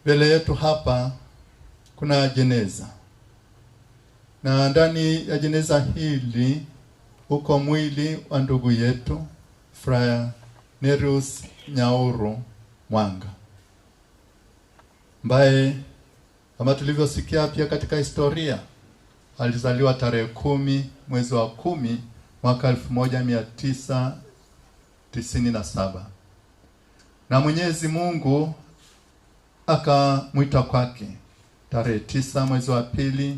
Mbele yetu hapa kuna jeneza, na ndani ya jeneza hili uko mwili wa ndugu yetu Friar Nerius Nyauru Mwanga, ambaye kama tulivyosikia pia katika historia alizaliwa tarehe 10 mwezi wa 10 mwaka 1997, na Mwenyezi Mungu akamwita kwake tarehe 9 mwezi wa 2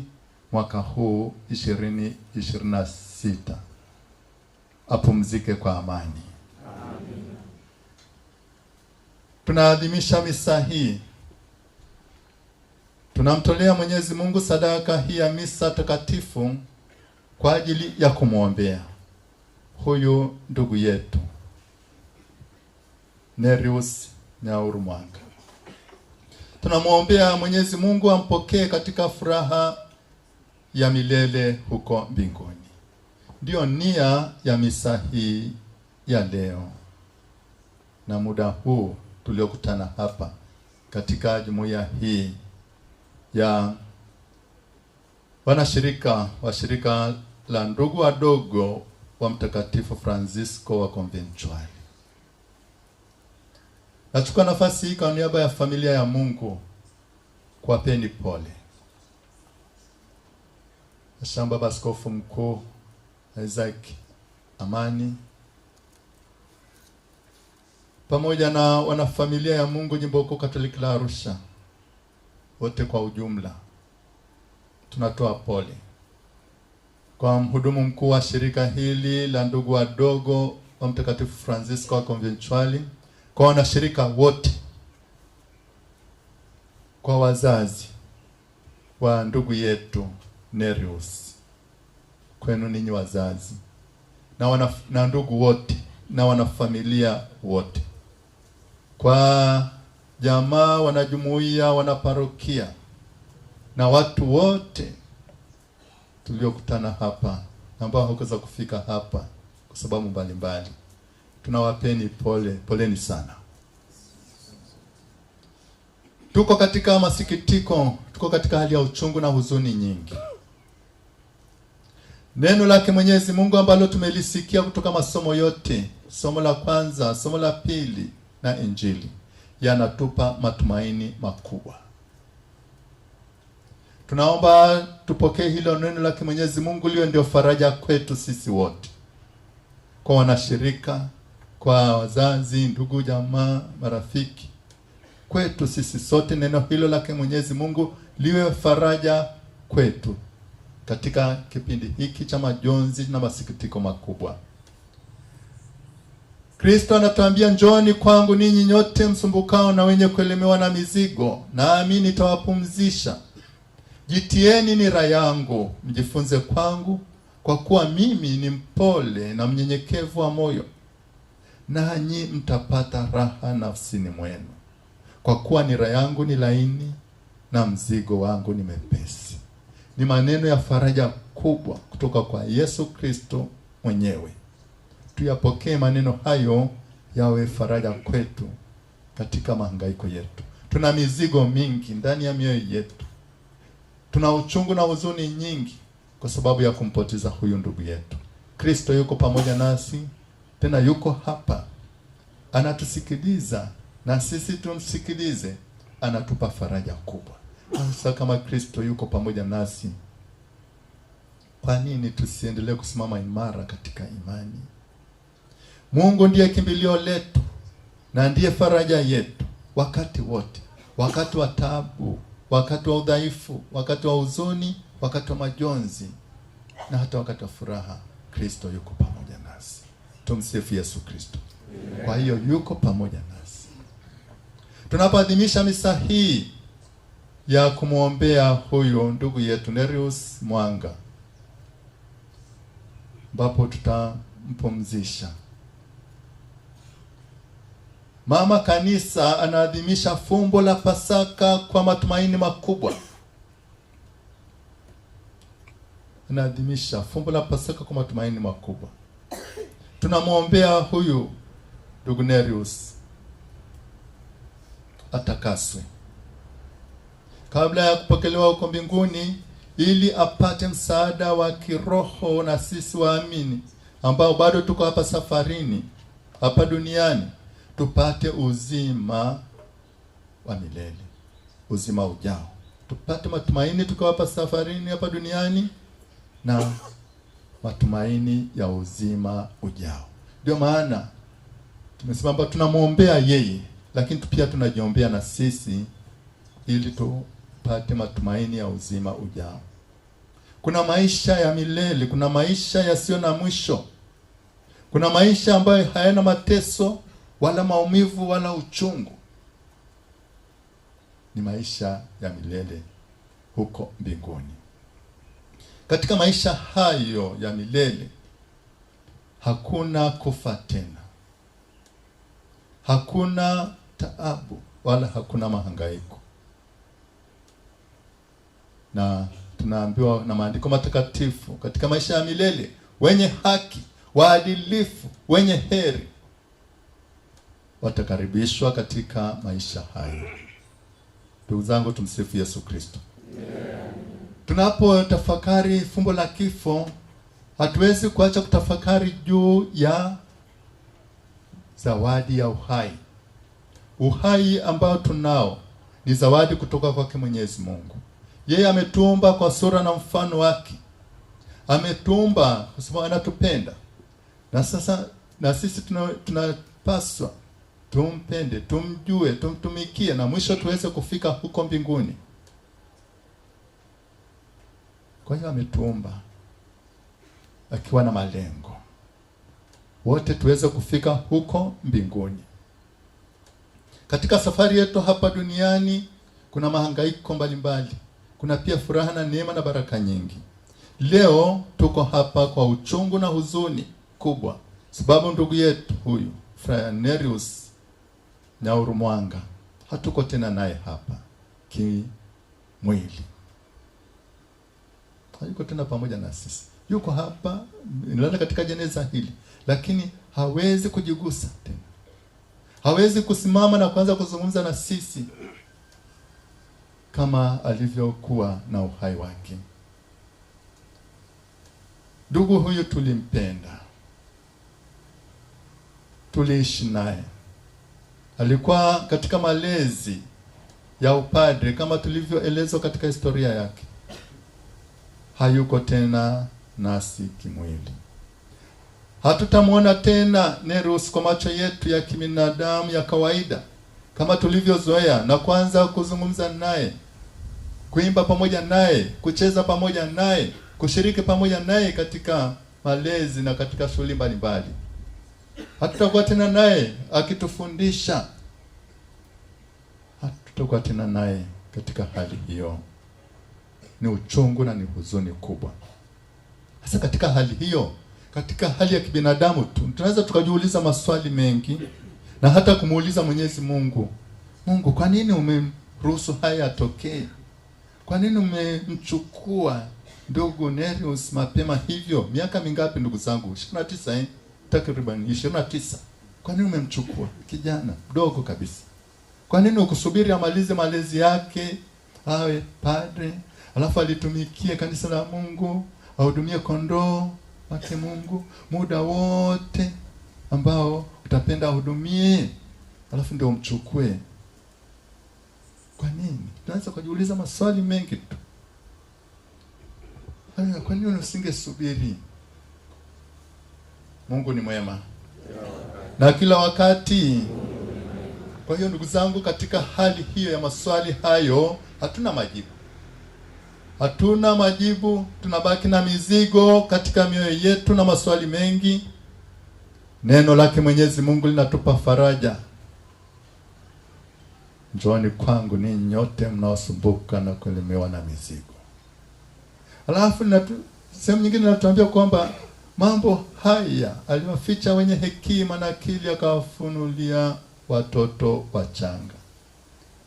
mwaka huu 2026. Apumzike kwa amani. Amen. Tunaadhimisha misa hii, tunamtolea Mwenyezi Mungu sadaka hii ya misa takatifu kwa ajili ya kumwombea huyu ndugu yetu Nerius Nyauru Mwanga. Tunamwombea Mwenyezi Mungu ampokee katika furaha ya milele huko mbinguni. Ndiyo nia ya misa hii ya leo na muda huu tuliokutana hapa katika jumuiya hii ya wanashirika wa shirika la ndugu wadogo wa Mtakatifu Francisco wa Conventuali. Nachukua nafasi hii kwa niaba ya familia ya Mungu kuwapeni pole. Baba Askofu Mkuu Isaac Amani pamoja na wanafamilia ya Mungu Jimbo Kuu Katoliki la Arusha wote kwa ujumla, tunatoa pole kwa mhudumu mkuu wa shirika hili la ndugu wadogo wa Mtakatifu Francisco wa Conventuali, kwa wanashirika wote, kwa wazazi wa ndugu yetu Nerius, kwenu ninyi wazazi na ndugu wote na wanafamilia wote, kwa jamaa, wanajumuiya, wanaparokia na watu wote tuliokutana hapa ambao hawakuweza kufika hapa kwa sababu mbalimbali. Tunawapeni pole, poleni sana. Tuko katika masikitiko, tuko katika hali ya uchungu na huzuni nyingi. Neno lake Mwenyezi Mungu ambalo tumelisikia kutoka masomo yote, somo la kwanza, somo la pili na Injili, yanatupa matumaini makubwa. Tunaomba tupokee hilo neno lake Mwenyezi Mungu liwe ndio faraja kwetu sisi wote, kwa wanashirika, kwa wazazi, ndugu, jamaa, marafiki, kwetu sisi sote. Neno hilo lake Mwenyezi Mungu liwe faraja kwetu katika kipindi hiki cha majonzi na masikitiko makubwa. Kristo anatuambia, njooni kwangu ninyi nyote msumbukao na wenye kuelemewa na mizigo, nami nitawapumzisha. Jitieni nira yangu, mjifunze kwangu, kwa kuwa mimi ni mpole na mnyenyekevu wa moyo, nanyi mtapata raha nafsini mwenu, kwa kuwa nira yangu ni laini na mzigo wangu ni mepesi. Ni maneno ya faraja kubwa kutoka kwa Yesu Kristo mwenyewe. Tuyapokee maneno hayo yawe faraja kwetu katika mahangaiko yetu. Tuna mizigo mingi ndani ya mioyo yetu. Tuna uchungu na huzuni nyingi kwa sababu ya kumpoteza huyu ndugu yetu. Kristo yuko pamoja nasi, tena yuko hapa. Anatusikiliza na sisi tumsikilize, anatupa faraja kubwa. Sasa kama Kristo yuko pamoja nasi, kwa nini tusiendelee kusimama imara katika imani? Mungu ndiye kimbilio letu na ndiye faraja yetu wakati wote, wakati wa taabu, wakati wa udhaifu, wakati wa huzuni, wakati wa majonzi na hata wakati wa furaha. Kristo yuko pamoja nasi. Tumsifu Yesu Kristo. Kwa hiyo yuko pamoja nasi. Tunapoadhimisha misa hii ya kumwombea huyo ndugu yetu Nerius Mwanga, ambapo tutampumzisha, Mama Kanisa anaadhimisha fumbo la Pasaka kwa matumaini makubwa. Anaadhimisha fumbo la Pasaka kwa matumaini makubwa. Tunamwombea huyu ndugu Nerius atakaswe, kabla ya kupokelewa huko mbinguni, ili apate msaada wa kiroho na sisi waamini ambao bado tuko hapa safarini hapa duniani, tupate uzima wa milele, uzima ujao. Tupate matumaini tuko hapa safarini hapa duniani na matumaini ya uzima ujao. Ndio maana tumesema tunamwombea yeye, lakini pia tunajiombea na sisi ili tupate matumaini ya uzima ujao. Kuna maisha ya milele, kuna maisha yasiyo na mwisho. Kuna maisha ambayo hayana mateso wala maumivu wala uchungu. Ni maisha ya milele huko mbinguni. Katika maisha hayo ya milele hakuna kufa tena, hakuna taabu wala hakuna mahangaiko. Na tunaambiwa na maandiko matakatifu, katika maisha ya milele wenye haki, waadilifu, wenye heri watakaribishwa katika maisha hayo. Ndugu zangu, tumsifu Yesu Kristo. Tunapotafakari fumbo la kifo, hatuwezi kuacha kutafakari juu ya zawadi ya uhai. Uhai ambao tunao ni zawadi kutoka kwake Mwenyezi Mungu. Yeye ametuumba kwa sura na mfano wake. Ametuumba kwa sababu anatupenda. Na sasa na sisi tunapaswa tumpende, tumjue, tumtumikie na mwisho tuweze kufika huko mbinguni. Kwa hiyo ametuumba akiwa na malengo, wote tuweze kufika huko mbinguni. Katika safari yetu hapa duniani kuna mahangaiko mbalimbali, kuna pia furaha na neema na baraka nyingi. Leo tuko hapa kwa uchungu na huzuni kubwa, sababu ndugu yetu huyu Friar Nerius Nyaurumwanga hatuko tena naye hapa kimwili. Hayuko tena pamoja na sisi. Yuko hapa nilala katika jeneza hili, lakini hawezi kujigusa tena. Hawezi kusimama na kuanza kuzungumza na sisi kama alivyokuwa na uhai wake. Ndugu huyu tulimpenda, tuliishi naye, alikuwa katika malezi ya upadre kama tulivyoelezwa katika historia yake. Hayuko tena nasi kimwili. Hatutamwona tena Nerius kwa macho yetu ya kibinadamu ya kawaida kama tulivyozoea na kuanza kuzungumza naye, kuimba pamoja naye, kucheza pamoja naye, kushiriki pamoja naye katika malezi na katika shughuli mbalimbali. Hatutakuwa tena naye akitufundisha. Hatutakuwa tena naye katika hali hiyo. Ni uchungu na ni huzuni kubwa. Sasa katika hali hiyo, katika hali ya kibinadamu tunaweza tukajiuliza maswali mengi na hata kumuuliza Mwenyezi Mungu, Mungu, kwa nini umeruhusu haya yatokee? Kwa nini umemchukua ndugu Nerius mapema hivyo? Miaka mingapi ndugu zangu? 29 takriban 29. Kwa nini umemchukua kijana mdogo kabisa? Kwa nini ukusubiri amalize malezi yake awe padre, alafu alitumikie kanisa la Mungu, ahudumie kondoo wake Mungu muda wote ambao utapenda ahudumie, alafu ndio umchukue? Kwa nini? Tunaweza kujiuliza maswali mengi tu. Kwa nini usingesubiri? Mungu ni mwema na kila wakati. Kwa hiyo ndugu zangu, katika hali hiyo ya maswali hayo hatuna majibu. Hatuna majibu, tunabaki na mizigo katika mioyo yetu na maswali mengi. Neno lake Mwenyezi Mungu linatupa faraja. Njooni kwangu ninyi nyote mnaosumbuka na kulemewa na mizigo. Alafu sehemu nyingine natuambia kwamba mambo haya aliwaficha wenye hekima na akili, akawafunulia watoto wachanga.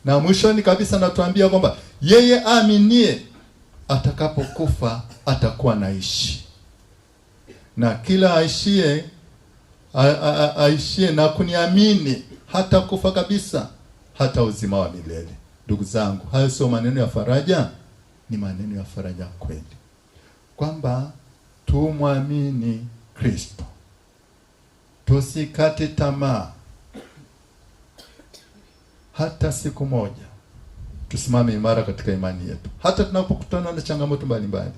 Na mwishoni kabisa natuambia kwamba yeye aminie atakapokufa atakuwa naishi. Na kila aishie na kuniamini hata kufa kabisa, hata uzima wa milele. Ndugu zangu, hayo sio maneno ya faraja, ni maneno ya faraja kweli, kwamba tumwamini Kristo, tusikate tamaa hata siku moja, tusimame imara katika imani yetu hata tunapokutana na changamoto mbalimbali.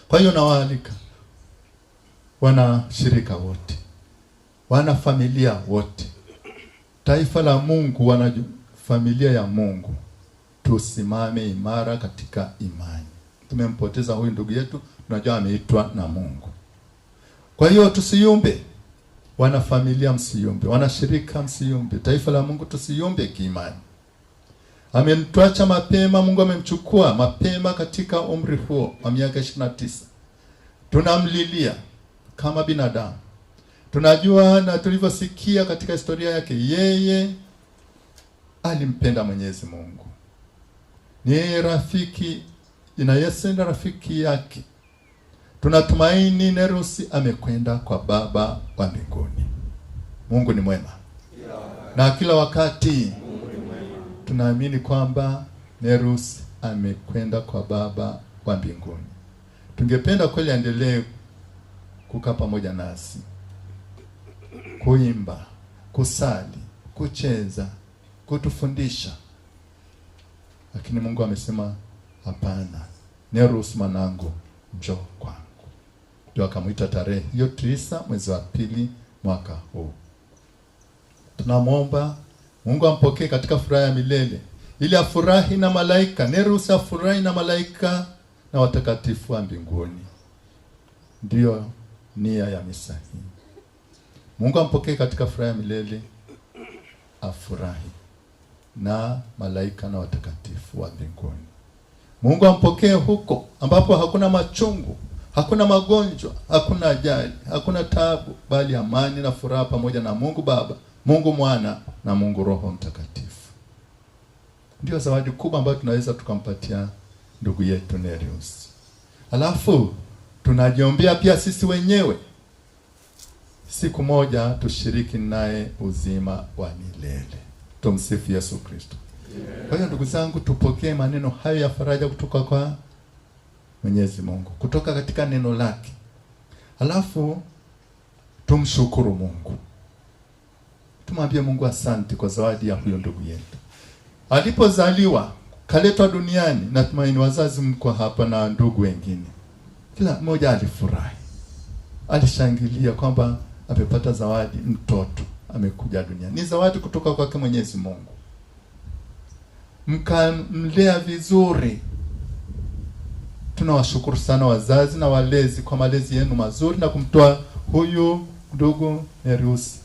Kwa hiyo nawaalika wana shirika wote, wana familia wote, taifa la Mungu, wana familia ya Mungu, tusimame imara katika imani. Tumempoteza huyu ndugu yetu, tunajua ameitwa na Mungu. Kwa hiyo tusiyumbe, wana familia msiyumbe, wana shirika msiyumbe, taifa la Mungu tusiyumbe kiimani. Amenituacha mapema, Mungu amemchukua mapema katika umri huo wa miaka 29. Tunamlilia kama binadamu. Tunajua na tulivyosikia katika historia yake, yeye alimpenda Mwenyezi Mungu. Ni rafiki, ina Yesu ni rafiki yake. Tunatumaini Nerusi amekwenda kwa Baba wa mbinguni. Mungu ni mwema. Na kila wakati tunaamini kwamba Nerusi amekwenda kwa Baba wa mbinguni. Tungependa kweli aendelee kukaa pamoja nasi, kuimba, kusali, kucheza, kutufundisha. Lakini Mungu amesema hapana, Nerusi mwanangu, njoo kwangu. Ndio akamuita tarehe hiyo 9 mwezi wa 2 mwaka huu. Tunamwomba Mungu ampokee katika furaha ya milele, ili afurahi na malaika. Nerusi afurahi na malaika na watakatifu wa mbinguni. Ndio nia ya misa hii. Mungu ampokee katika furaha ya milele, afurahi na malaika na watakatifu wa mbinguni. Mungu ampokee huko ambapo hakuna machungu, hakuna magonjwa, hakuna ajali, hakuna taabu, bali amani na furaha pamoja na Mungu Baba, Mungu Mwana na Mungu Roho Mtakatifu. Ndio zawadi kubwa ambayo tunaweza tukampatia ndugu yetu Nerusi. Alafu tunajiombea pia sisi wenyewe, siku moja tushiriki naye uzima wa milele. Tumsifu Yesu Kristo. Kwa hiyo ndugu zangu, tupokee maneno hayo ya faraja kutoka kwa Mwenyezi Mungu, kutoka katika neno lake. Alafu tumshukuru Mungu. Tumwambie Mungu asante kwa zawadi ya huyo ndugu yetu. Alipozaliwa, kaletwa duniani, natumaini wazazi mko hapa na ndugu wengine, kila mmoja alifurahi, alishangilia kwamba amepata zawadi, mtoto amekuja duniani. Ni zawadi kutoka kwake Mwenyezi Mungu. Mkamlea vizuri. Tunawashukuru sana wazazi na walezi kwa malezi yenu mazuri na kumtoa huyu ndugu Nerusi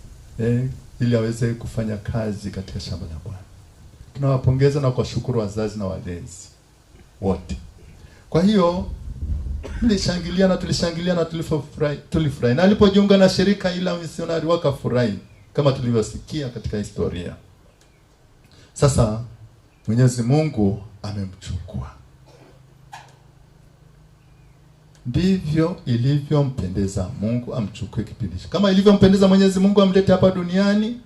ili aweze kufanya kazi katika shamba la Bwana. Tunawapongeza na kuwashukuru wazazi na walezi wote. Kwa hiyo tulishangilia na tulifurahi. Na alipojiunga na shirika ila misionari wakafurahi kama tulivyosikia katika historia. Sasa Mwenyezi Mungu amemchukua. Ndivyo ilivyompendeza Mungu amchukue kipindi. Kama ilivyompendeza Mwenyezi Mungu amlete hapa duniani,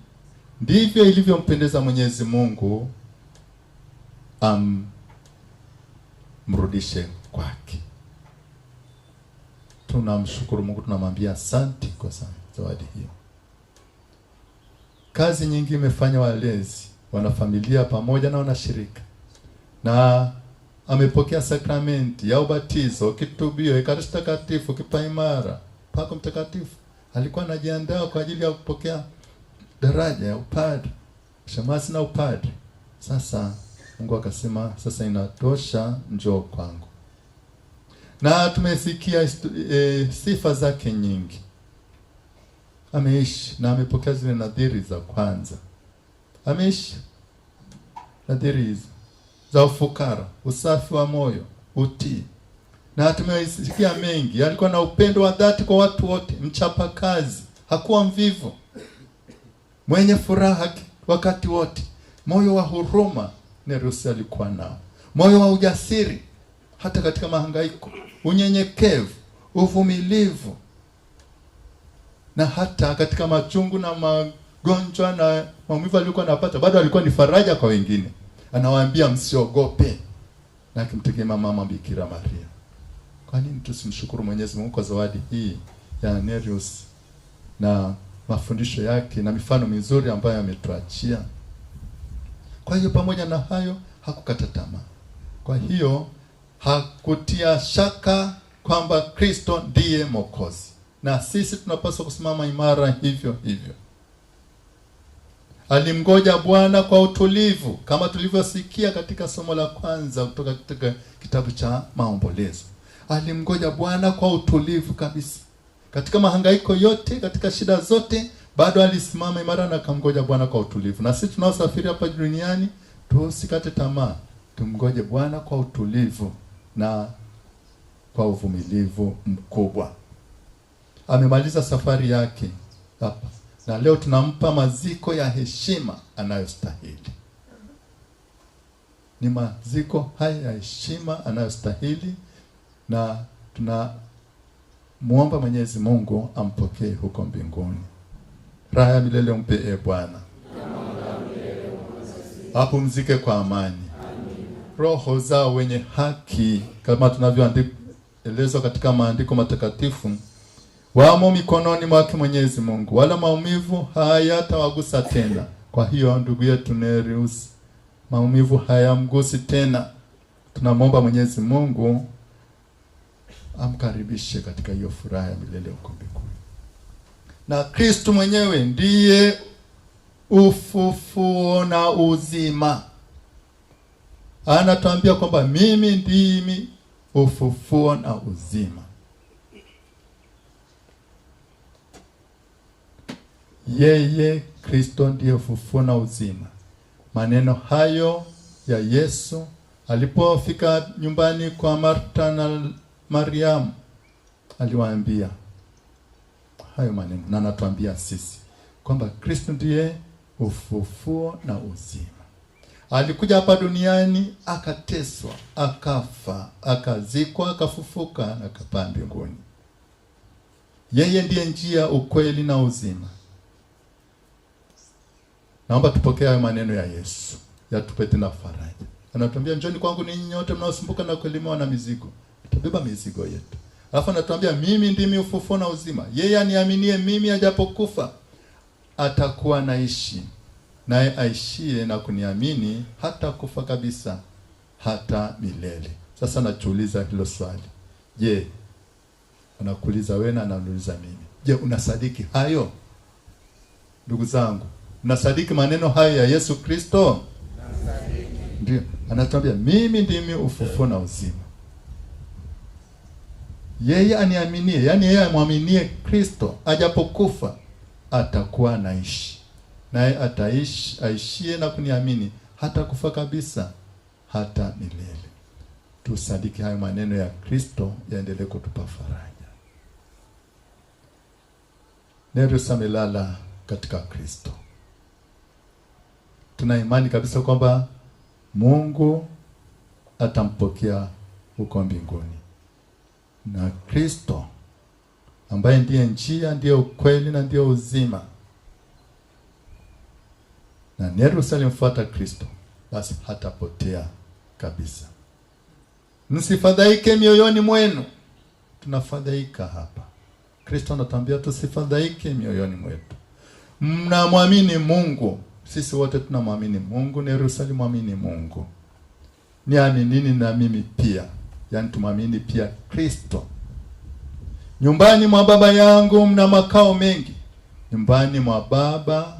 ndivyo ilivyompendeza Mwenyezi Mungu mrudishe kwake. Tunamshukuru Mungu, tunamwambia asante kwa zawadi hiyo. Kazi nyingi imefanya walezi, wanafamilia pamoja na wanashirika. Na amepokea sakramenti ya ubatizo, kitubio, ekaristi takatifu, kipaimara, pako mtakatifu. Alikuwa anajiandaa kwa ajili ya kupokea daraja ya upadre, shemasi na upadre. Sasa Mungu akasema sasa inatosha, njoo kwangu. Na tumesikia sifa zake nyingi. Ameishi na amepokea zile nadhiri za kwanza. Ameishi nadhiri hizo za ufukara, usafi wa moyo, utii. Na tumesikia mengi. Alikuwa na upendo wa dhati kwa watu wote, mchapa kazi, hakuwa mvivu, mwenye furaha wakati wote, moyo wa huruma Nerusi alikuwa nao, moyo wa ujasiri hata katika mahangaiko, unyenyekevu, uvumilivu, na hata katika machungu na magonjwa na maumivu alikuwa anapata, bado alikuwa ni faraja kwa wengine. anawaambia msiogope, na akimtegemea mama Bikira Maria. Kwa nini tusimshukuru Mwenyezi Mungu kwa zawadi hii ya Nereus na mafundisho yake na mifano mizuri ambayo ametuachia? Kwa hiyo pamoja na hayo hakukata tamaa. Kwa hiyo hakutia shaka kwamba Kristo ndiye Mwokozi, na sisi tunapaswa kusimama imara hivyo hivyo. Alimngoja Bwana kwa utulivu, kama tulivyosikia katika somo la kwanza kutoka katika kitabu cha Maombolezo. Alimngoja Bwana kwa utulivu kabisa. Katika mahangaiko yote, katika shida zote, bado alisimama imara na akamngoja Bwana kwa utulivu. Na sisi tunaosafiri hapa duniani, tusikate tamaa. Tumngoje Bwana kwa utulivu na kwa uvumilivu mkubwa. Amemaliza safari yake hapa, na leo tunampa maziko ya heshima anayostahili. Ni maziko haya ya heshima anayostahili, na tunamuomba Mwenyezi Mungu ampokee huko mbinguni. Raha ya milele umpe Bwana, apumzike kwa amani. Roho zao wenye haki, kama tunavyoelezwa katika maandiko matakatifu, wamo mikononi mwake Mwenyezi Mungu, wala maumivu hayatawagusa tena. Kwa hiyo ndugu yetu Nereus, maumivu hayamgusi tena. Tunamwomba Mwenyezi Mungu amkaribishe katika hiyo furaha ya milele huko mbinguni. Na Kristo mwenyewe ndiye ufufuo na uzima. Anatuambia kwamba mimi ndimi ufufuo na uzima. Yeye Kristo ndiye ufufuo na uzima. Maneno hayo ya Yesu alipofika nyumbani kwa Marta na Mariamu, aliwaambia hayo maneno, na anatuambia sisi kwamba Kristo ndiye ufufuo na uzima. Alikuja hapa duniani, akateswa, akafa, akazikwa, akafufuka na akapaa mbinguni. Yeye ndiye njia, ukweli na uzima. Naomba tupokee hayo maneno ya Yesu, yatupe tena faraja. Anatuambia njoni kwangu ninyi nyote mnaosumbuka na kulemewa na mizigo, nitabeba mizigo yetu. Alafu anatuambia mimi ndimi ufufuo na uzima. Yeye aniaminie mimi, ajapokufa atakuwa naishi, naye aishie na kuniamini hata kufa kabisa, hata milele. Sasa nachuuliza hilo swali. Je, anakuuliza wewe na anauliza mimi. Je, unasadiki hayo? Ndugu zangu, unasadiki maneno hayo ya Yesu Kristo? Nasadiki. Ndio, anatuambia mimi ndimi ufufuo na uzima. Yeye aniaminie, yani yeye amwaminie Kristo, ajapokufa atakuwa naishi, naye ataishi, aishie na kuniamini hata kufa kabisa, hata milele. Tusadiki hayo maneno ya Kristo, yaendelee kutupa faraja. Nereus amelala katika Kristo. Tuna imani kabisa kwamba Mungu atampokea huko mbinguni. Na Kristo ambaye ndiye njia, ndiye ukweli na ndiye uzima, na Nereus alimfuata Kristo, basi hatapotea kabisa. Msifadhaike mioyoni mwenu. Tunafadhaika hapa. Kristo anatuambia tusifadhaike mioyoni mwetu. Mnamwamini Mungu. Sisi wote tunamwamini Mungu. Nereus alimwamini Mungu. Niaminini na mimi pia. Yaani tumwamini pia Kristo. Nyumbani mwa Baba yangu mna makao mengi. Nyumbani mwa Baba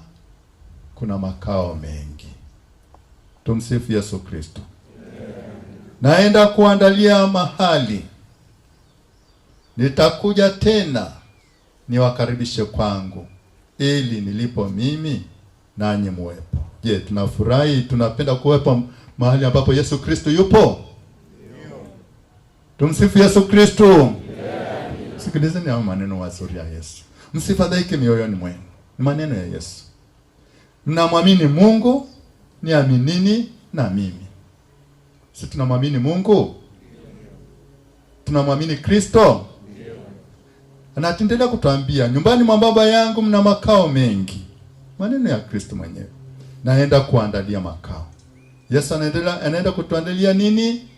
kuna makao mengi. Tumsifu Yesu Kristo. Naenda kuandalia mahali. Nitakuja tena niwakaribishe kwangu, ili nilipo mimi nanyi muwepo. Je, tunafurahi, tunapenda kuwepo mahali ambapo Yesu Kristo yupo? Tumsifu Yesu Kristo. Sikilizeni haya maneno mazuri ya Yesu. Msifadhaike mioyoni mwenu. Ni maneno ya Yesu. Mnamwamini Mungu, niaminini na mimi. Sisi tunamwamini Mungu? Tunamwamini Kristo? Anaendelea kutuambia nyumbani mwa Baba yangu mna makao mengi. Maneno ya Kristo mwenyewe. Naenda kuandalia makao. Yesu anaenda kutuandalia nini?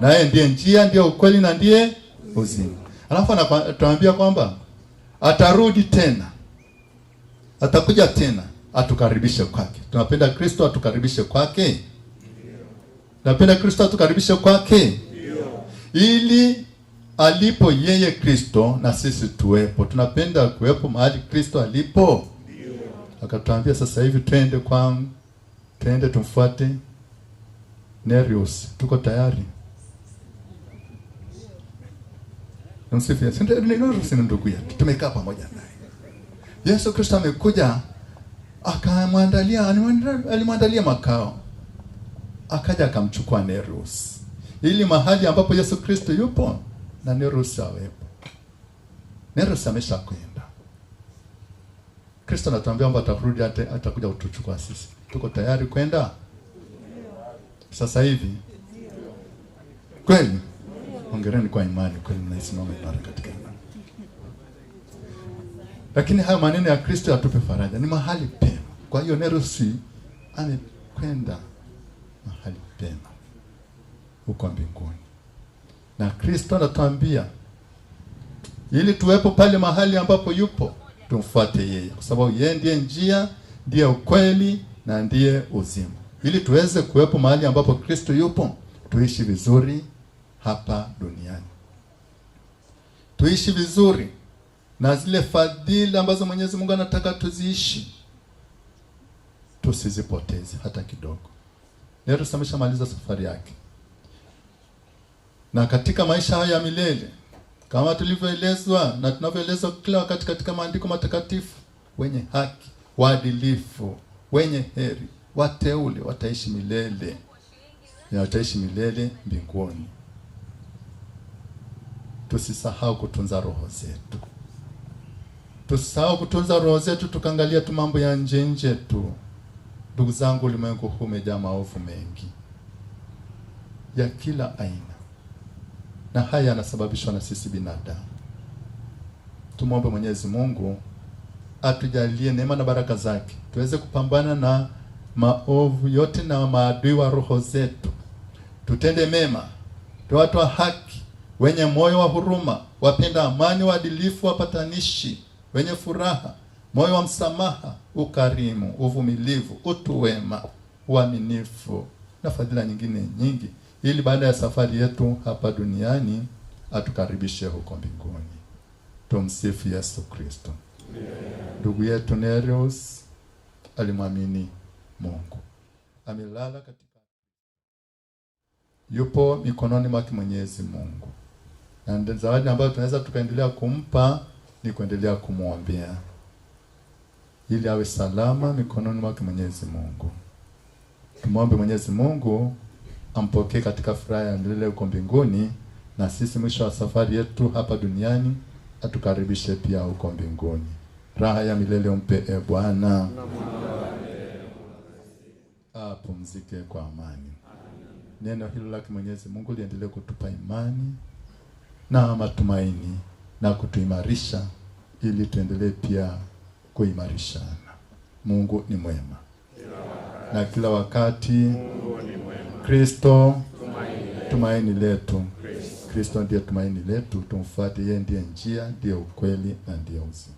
Naye ndiye njia, ndiye ukweli na ndiye uzima. Alafu anatuambia kwamba atarudi tena. Atakuja tena atukaribishe kwake. Tunapenda Kristo atukaribishe kwake? Tunapenda Kristo atukaribishe kwake? Ili alipo yeye Kristo na sisi tuwepo. Tunapenda kuwepo mahali Kristo alipo. Akatuambia sasa hivi twende kwangu. Twende tumfuate Nereus. Tuko tayari? Msifia. Nereus ni ndugu yetu. Tumekaa pamoja naye. Yesu Kristo amekuja alimwandalia makao. Akaja akamchukua Nereus. Ili mahali ambapo Yesu Kristo yupo na Nereus awepo. Nereus ameshakwenda. Kristo anatuambia kwamba atarudi atakuja kutuchukua sisi. Tuko tayari kwenda? Sasa hivi? Kweli? Hongereni kwa imani, kweli mnaisimama imara katika imani. Lakini haya maneno ya Kristo yatupe faraja. Ni mahali pema. Kwa hiyo Nereus amekwenda mahali pema huko mbinguni. Na Kristo anatuambia ili tuwepo pale mahali ambapo yupo, tumfuate yeye. Kwa sababu yeye ndiye njia, ndiye ukweli na ndiye uzima. Ili tuweze kuwepo mahali ambapo Kristo yupo, tuishi vizuri hapa duniani. Tuishi vizuri na zile fadhila ambazo Mwenyezi Mungu anataka tuziishi, tusizipoteze hata kidogo. Leo tumeshamaliza safari yake. Na katika maisha haya ya milele, kama tulivyoelezwa na tunavyoelezwa kila wakati katika maandiko matakatifu, wenye haki, waadilifu, wenye heri, wateule wataishi milele. Na wataishi milele mbinguni. Tusisahau kutunza roho zetu. Tusisahau kutunza roho zetu tukaangalia tu mambo ya nje tu. Ndugu zangu, ulimwengu huu umejaa maovu mengi ya kila aina. Na haya yanasababishwa na sisi binadamu. Tumwombe Mwenyezi Mungu atujalie neema na baraka zake, tuweze kupambana na maovu yote na maadui wa roho zetu. Tutende mema, tuwe watu wa haki, wenye moyo wa huruma, wapenda amani, waadilifu, wapatanishi, wenye furaha, moyo wa msamaha, ukarimu, uvumilivu, utu wema, uaminifu na fadhila nyingine nyingi, ili baada ya safari yetu hapa duniani atukaribishe huko mbinguni. Tumsifu Yesu Kristo. Ndugu yetu Nereus alimwamini Mungu. Amelala katika, yupo mikononi mwake Mwenyezi Mungu. Na zawadi ambayo tunaweza tukaendelea kumpa ni kuendelea kumwombea ili awe salama mikononi mwake Mwenyezi Mungu. Tumwombe Mwenyezi Mungu ampokee katika furaha ya milele huko mbinguni, na sisi mwisho wa safari yetu hapa duniani atukaribishe pia huko mbinguni. Raha ya milele umpe Bwana. Apumzike kwa amani. Neno hilo la Mwenyezi Mungu liendelee kutupa imani na matumaini na kutuimarisha ili tuendelee pia kuimarishana. Mungu ni mwema. Na kila wakati Mungu ni mwema. Kristo tumaini letu. Kristo ndiye tumaini letu, tumfuate yeye, ndiye njia, ndiye ukweli na ndiye uzima.